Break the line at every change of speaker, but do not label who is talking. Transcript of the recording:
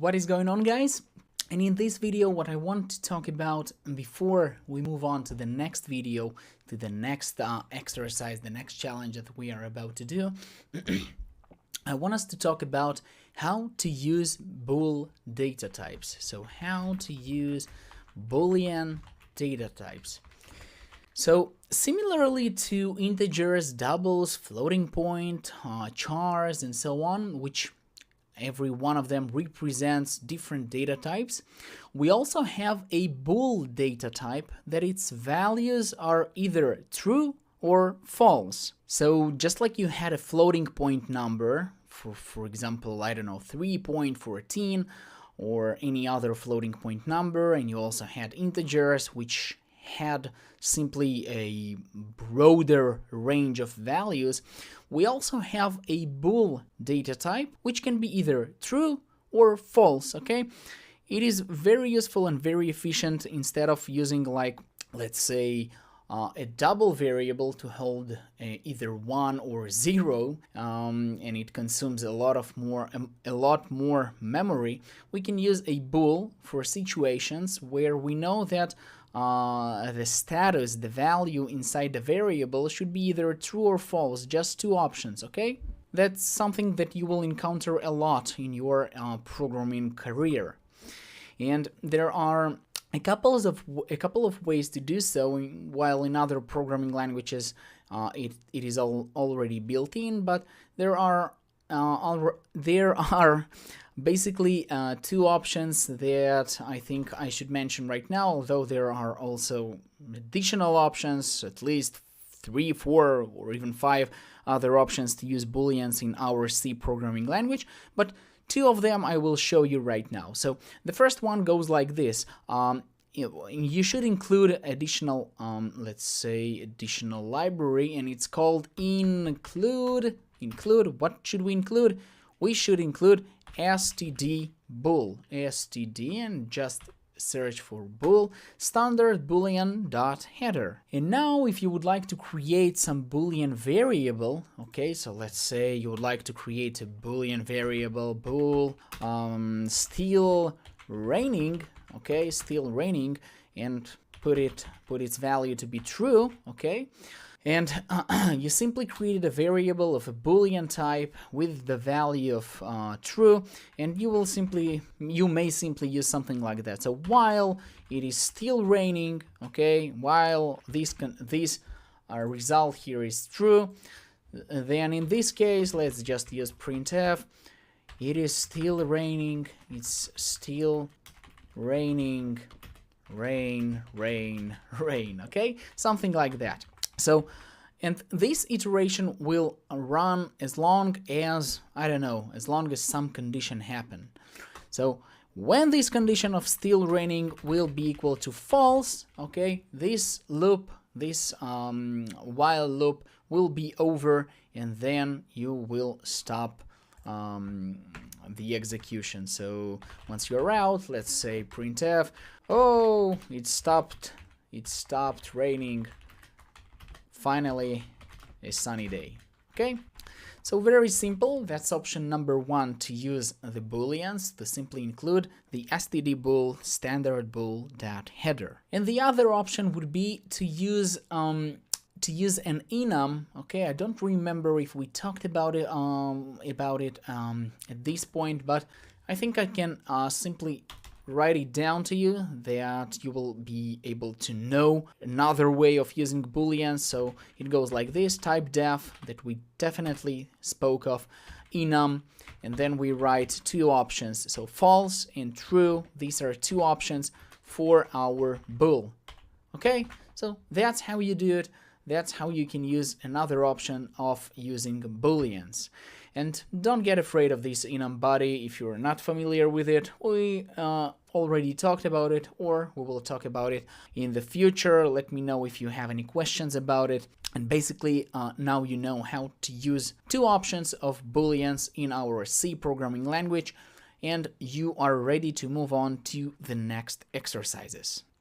What is going on, guys? And in this video, what I want to talk about before we move on to the next video, to the next exercise, the next challenge that we are about to do, I want us to talk about how to use Bool data types. So how to use Boolean data types. So similarly to integers, doubles, floating point, chars, and so on, which every one of them represents different data types, we also have a Bool data type that its values are either true or false. So just like you had a floating point number, for example, I don't know, 3.14 or any other floating point number, and you also had integers which had simply a broader range of values, we also have a Bool data type which can be either true or false, okay? It is very useful and very efficient instead of using, like, let's say, a double variable to hold either 1 or 0, and it consumes a lot more memory. We can use a Bool for situations where we know that the status, the value inside the variable should be either true or false, just two options, okay? That's something that you will encounter a lot in your programming career. And there are a couple of ways to do so, while in other programming languages it is already built in, but there are basically two options that I think I should mention right now, although there are also additional options, at least 3, 4, or even 5 other options to use Booleans in our C programming language, but two of them I will show you right now. So the first one goes like this. You should include additional, let's say, additional library, and it's called include. What should we include? We should include std bool, std, and just search for bool, standard boolean dot header. And now if you would like to create some boolean variable, okay, so let's say you would like to create a boolean variable bool still raining, okay, still raining, and put its value to be true, okay. And you simply created a variable of a Boolean type with the value of true, and you may simply use something like that. So while it is still raining, okay, while this result here is true, then in this case, let's just use printf. It is still raining. It's still raining. Rain, rain, rain. Okay, something like that. So, and this iteration will run as long as, I don't know, as long as some condition happen. So when this condition of still raining will be equal to false, okay, this loop, this while loop will be over, and then you will stop the execution. So once you're out, let's say printf, oh, it stopped raining. Finally, a sunny day. Okay, so very simple. That's option number 1, to use the booleans, to simply include the std bool standard bool dot header. And the other option would be to use an enum. Okay, I don't remember if we talked about it at this point, but I think I can simply write it down to you that you will be able to know another way of using booleans. So it goes like this: type def, that we definitely spoke of, enum, and then we write two options, so false and true. These are two options for our bool. Okay, so that's how you do it. That's how you can use another option of using booleans. And don't get afraid of this enum body if you're not familiar with it. We already talked about it, or we will talk about it in the future. Let me know if you have any questions about it. And basically, now you know how to use two options of booleans in our C programming language, and you are ready to move on to the next exercises.